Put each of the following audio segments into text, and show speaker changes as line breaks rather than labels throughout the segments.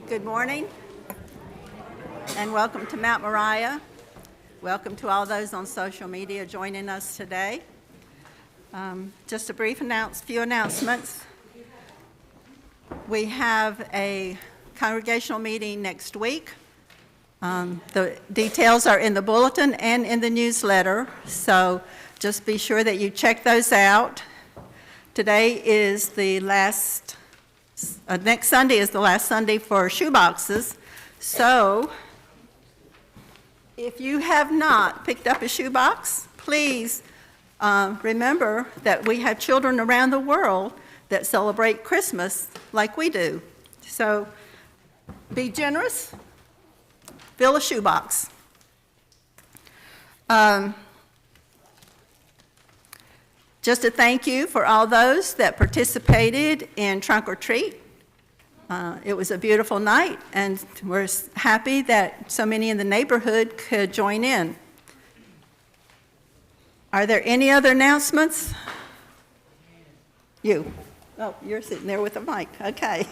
Good morning, and welcome to Mount Moriah. Welcome to all those on social media joining us today. Just a brief few announcements. We have a congregational meeting next week. The details are in the bulletin and in the newsletter, so just be sure that you check those out. Today is the last, next Sunday is the last Sunday for shoeboxes, so if you have not picked up a shoebox, please remember that we have children around the world that celebrate Christmas like we do. So be generous, fill a shoebox. Just a thank you for all those that participated in Trunk or Treat. It was a beautiful night, and we're happy that so many in the neighborhood could join in. Are there any other announcements? You. Oh, you're sitting there with a mic. Okay.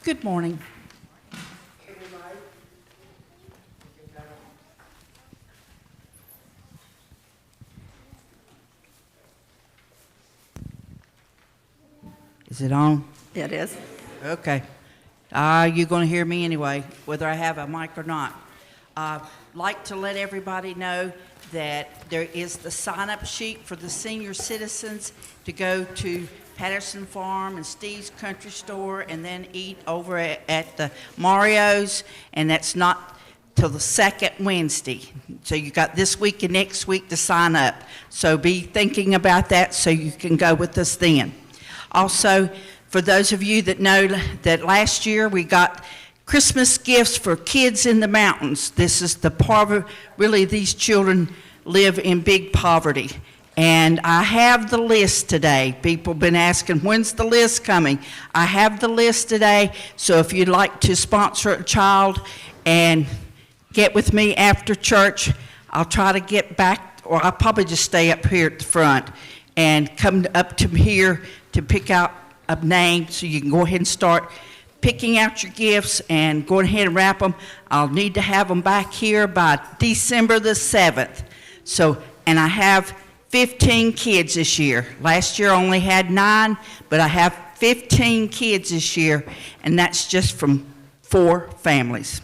Good morning. Is it on?
It is.
Okay. You're going to hear me anyway, whether I have a mic or not. Like to let everybody know that there is the sign-up sheet for the senior citizens to go to Patterson Farm and Steve's Country Store and then eat over at the Mario's, and that's not till the second Wednesday. So you got this week and next week to sign up. So be thinking about that so you can go with us then. Also, for those of you that know that last year we got Christmas gifts for kids in the mountains. This is the poverty, really these children live in big poverty. And I have the list today. People have been asking, when's the list coming? I have the list today, so if you'd like to sponsor a child and get with me after church, I'll try to get back, or I'll probably just stay up here at the front and come up to here to pick out a name so you can go ahead and start picking out your gifts and go ahead and wrap them. I'll need to have them back here by December the 7th. So, and I have 15 kids this year. Last year I only had 9, but I have 15 kids this year, and that's just from 4 families.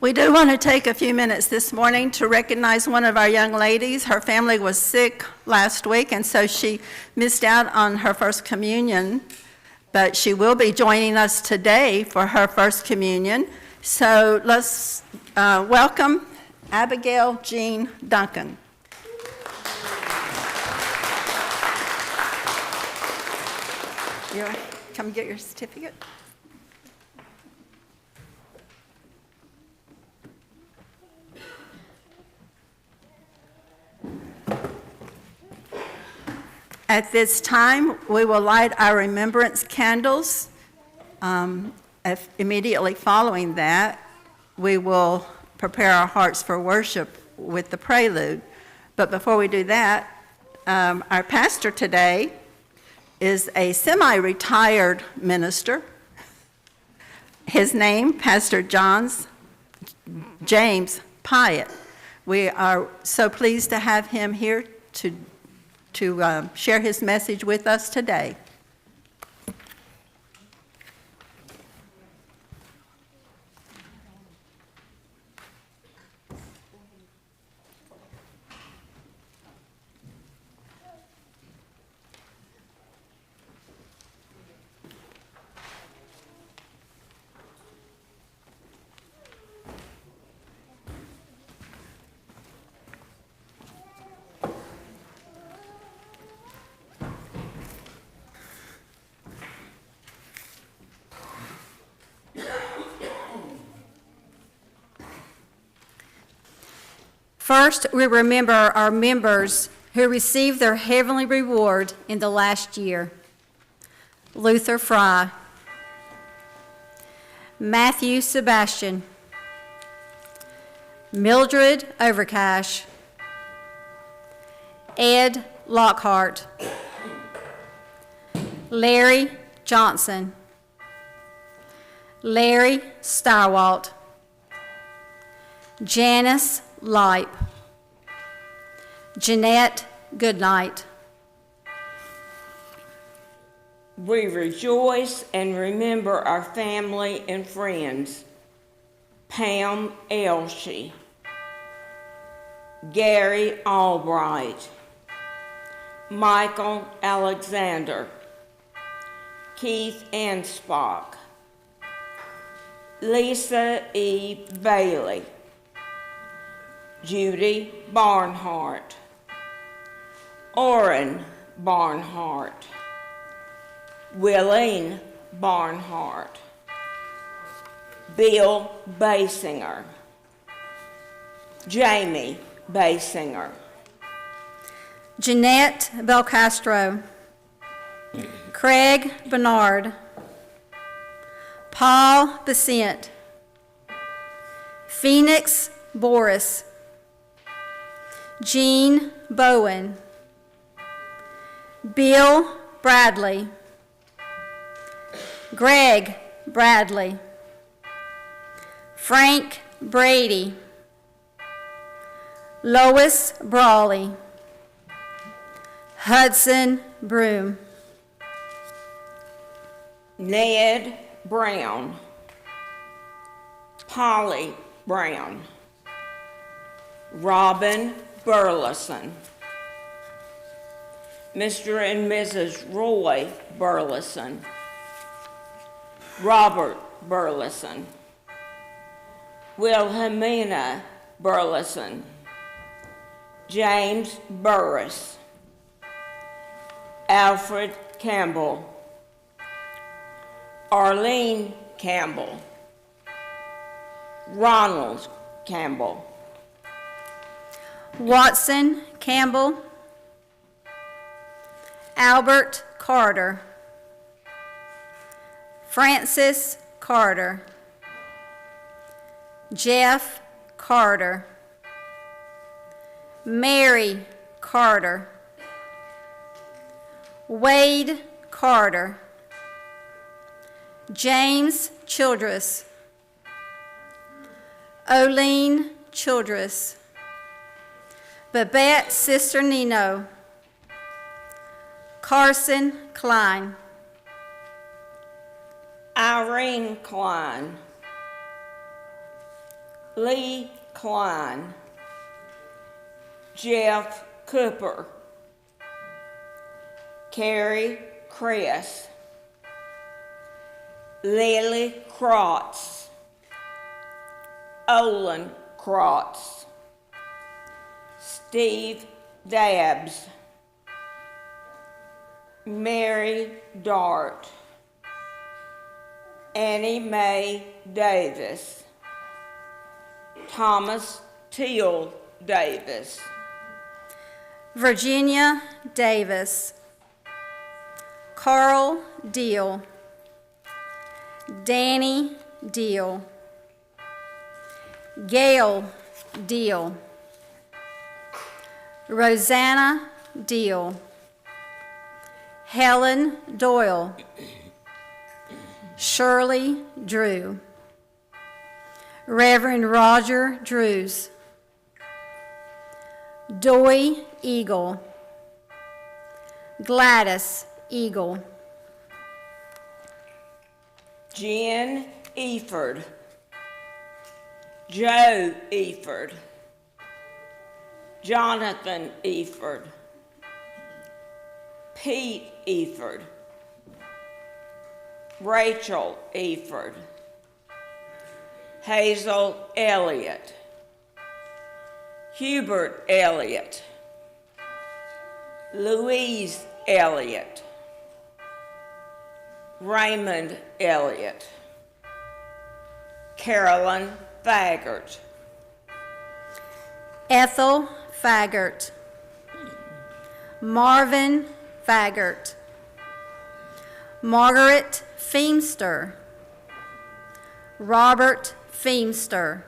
We do want to take a few minutes this morning to recognize one of our young ladies. Her family was sick last week, and so she missed out on her first communion, but she will be joining us today for her first communion. So let's welcome Abigail Jean Duncan. Come get your certificate. At this time, we will light our remembrance candles. Immediately following that, we will prepare our hearts for worship with the prelude. But before we do that, our pastor today is a semi-retired minister. His name, Pastor James Pyatt. We are so pleased to have him here to share his message with us today.
First, we remember our members who received their heavenly reward in the last year. Luther Fry, Matthew Sebastian, Mildred Overcash, Ed Lockhart, Larry Johnson, Larry Stywalt, Janice Lipe, Jeanette Goodnight.
We rejoice and remember our family and friends. Pam Elshie, Gary Albright, Michael Alexander, Keith Anspach, Lisa E. Bailey, Judy Barnhart, Orrin Barnhart, Willeen Barnhart, Bill Basinger, Jamie Basinger,
Jeanette Belcastro, Craig Bernard, Paul Besant, Phoenix Boris, Jean Bowen, Bill Bradley, Greg Bradley, Frank Brady, Lois Brawley, Hudson Broom,
Ned Brown, Polly Brown, Robin Burleson, Mr. and Mrs. Roy Burleson, Robert Burleson, Wilhelmina Burleson, James Burris, Alfred Campbell, Arlene Campbell, Ronald Campbell,
Watson Campbell, Albert Carter, Francis Carter, Jeff Carter, Mary Carter, Wade Carter, James Childress, Oline Childress, Babette Sister Nino, Carson Klein,
Irene Klein, Lee Klein, Jeff Cooper, Carrie Kress, Lily Krotz, Olin Krotz, Steve Dabbs, Mary Dart, Annie Mae Davis, Thomas Teal Davis,
Virginia Davis, Carl Deal, Danny Deal, Gail Deal, Rosanna Deal, Helen Doyle, Shirley Drew, Reverend Roger Drews, Doy Eagle, Gladys Eagle,
Jen Eford, Joe Eford, Jonathan Eford, Pete Eford, Rachel Eford, Hazel Elliott, Hubert Elliott, Louise Elliott, Raymond Elliott, Carolyn Faggart,
Ethel Faggart, Marvin Faggart, Margaret Feemster, Robert Feemster,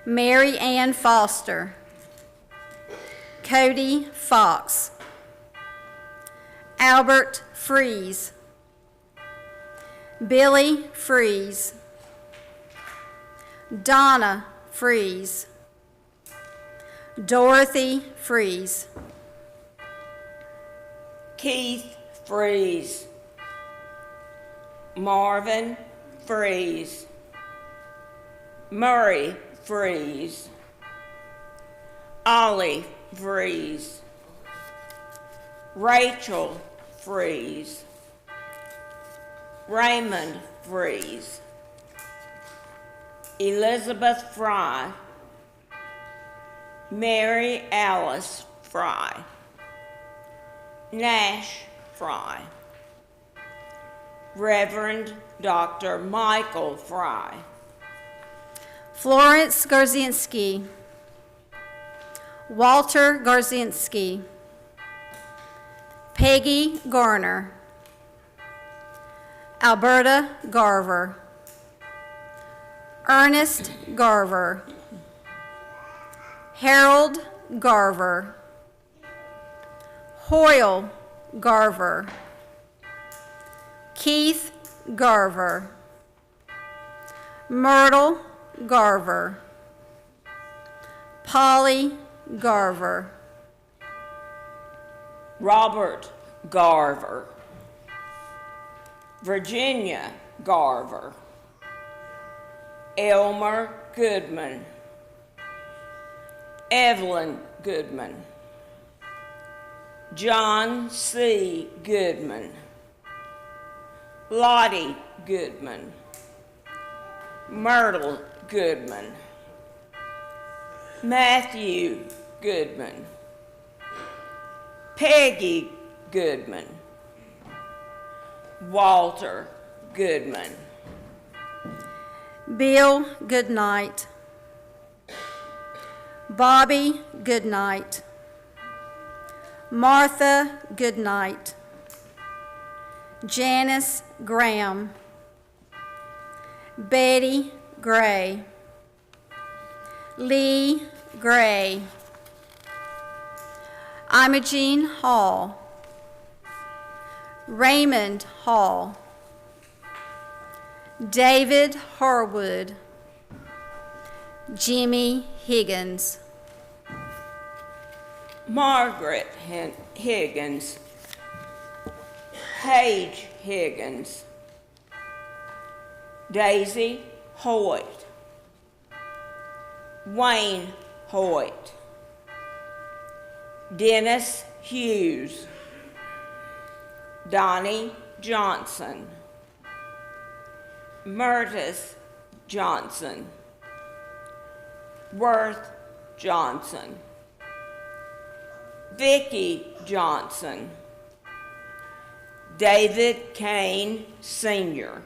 Mary Ann Foster, Cody Fox, Albert Freeze, Billy Freeze, Donna Freeze, Dorothy Freeze,
Keith Freeze, Marvin Freeze, Murray Freeze, Ollie Freeze, Rachel Freeze, Raymond Freeze, Elizabeth Fry, Mary Alice Fry, Nash Fry, Reverend Dr. Michael Fry,
Florence Garzinski, Walter Garzinski, Peggy Garner, Alberta Garver, Ernest Garver, Harold Garver, Hoyle Garver, Keith Garver, Myrtle Garver, Polly Garver,
Robert Garver, Virginia Garver, Elmer Goodman, Evelyn Goodman, John C. Goodman, Lottie Goodman, Myrtle Goodman, Matthew Goodman, Peggy Goodman, Walter Goodman,
Bill Goodnight, Bobby Goodnight, Martha Goodnight, Janice Graham, Betty Gray, Lee Gray, Imogene Hall, Raymond Hall, David Harwood, Jimmy Higgins,
Margaret Higgins, Paige Higgins, Daisy Hoyt, Wayne Hoyt, Dennis Hughes, Donnie Johnson, Murtis Johnson, Worth Johnson, Vicky Johnson, David Kane Sr.,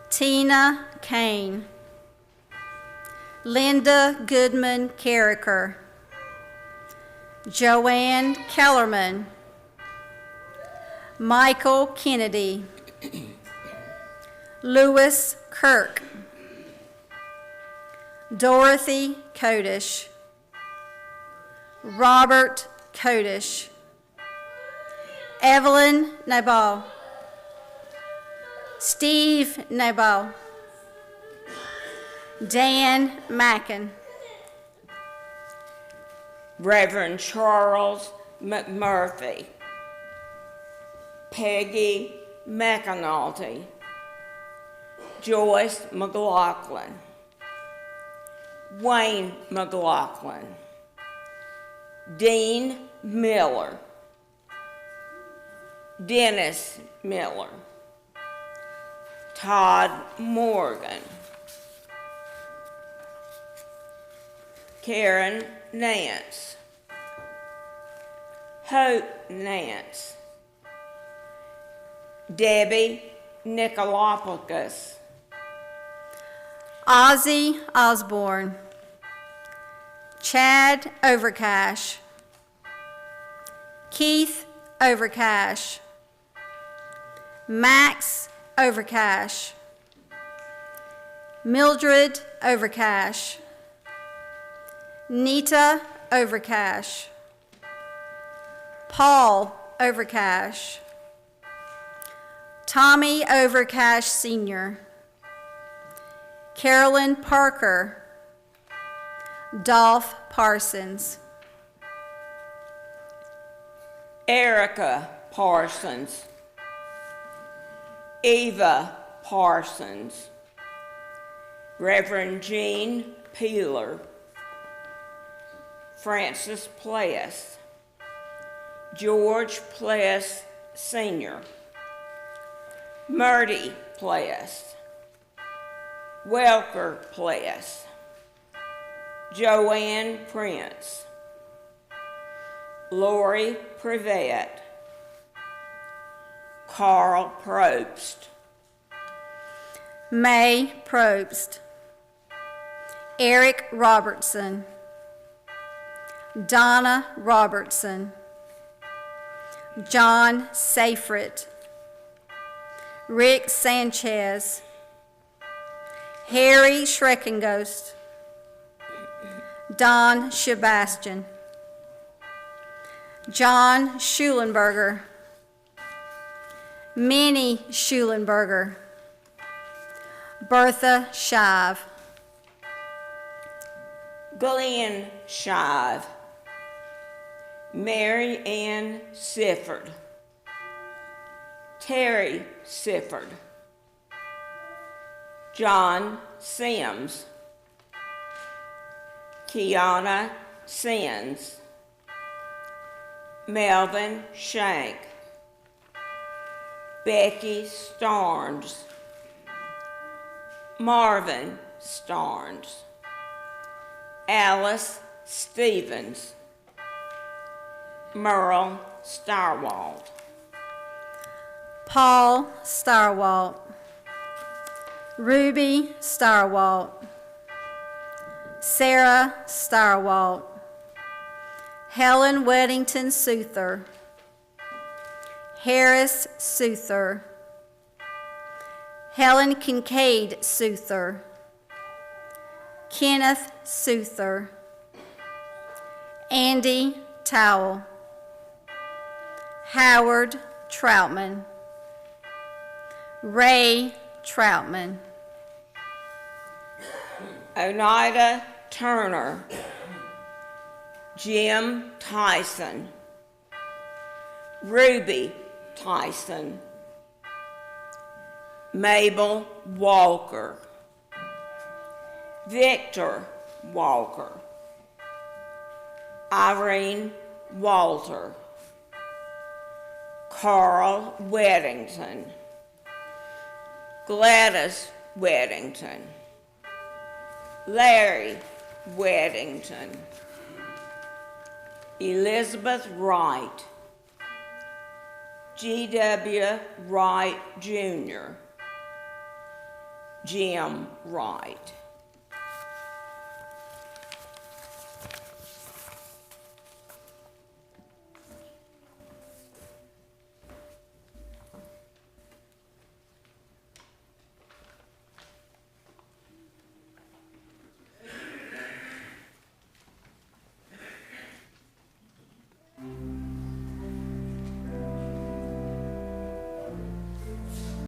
Tina Kane, Linda Goodman Carricker, Joanne Kellerman, Michael Kennedy, Lewis Kirk, Dorothy Kodish, Robert Kodish, Evelyn Nabal, Steve Nabal, Dan Mackin,
Reverend Charles McMurphy, Peggy McAnulty, Joyce McLaughlin, Wayne McLaughlin, Dean Miller, Dennis Miller, Todd Morgan, Karen Nance, Hope Nance, Debbie Nicolopoulos,
Ozzy Osborne, Chad Overcash, Keith Overcash, Max Overcash, Mildred Overcash, Nita Overcash, Paul Overcash, Tommy Overcash Sr., Carolyn Parker, Dolph Parsons,
Erica Parsons, Eva Parsons, Reverend Jean Peeler, Francis Pless, George Pless Sr., Murdy Pless, Welker Pless, Joanne Prince, Lori Privet, Carl Probst,
May Probst, Eric Robertson, Donna Robertson, John Seyfried, Rick Sanchez, Harry Schreckengost, Don Sebastian, John Schulenberger, Minnie Schulenberger, Bertha Shive,
Glenn Shive, Mary Ann Sifford, Terry Sifford, John Sims, Kiana Sins, Melvin Shank, Becky Starnes, Marvin Starnes, Alice Stevens, Merle Starwald,
Paul Starwalt, Ruby Starwalt, Sarah Starwalt, Helen Weddington Souther, Harris Souther, Helen Kincaid Souther, Kenneth Souther, Andy Towell, Howard Troutman, Ray Troutman,
Oneida Turner, Jim Tyson, Ruby Tyson, Mabel Walker, Victor Walker, Irene Walter, Carl Weddington, Gladys Weddington, Larry Weddington, Elizabeth Wright, G.W. Wright Jr., Jim Wright.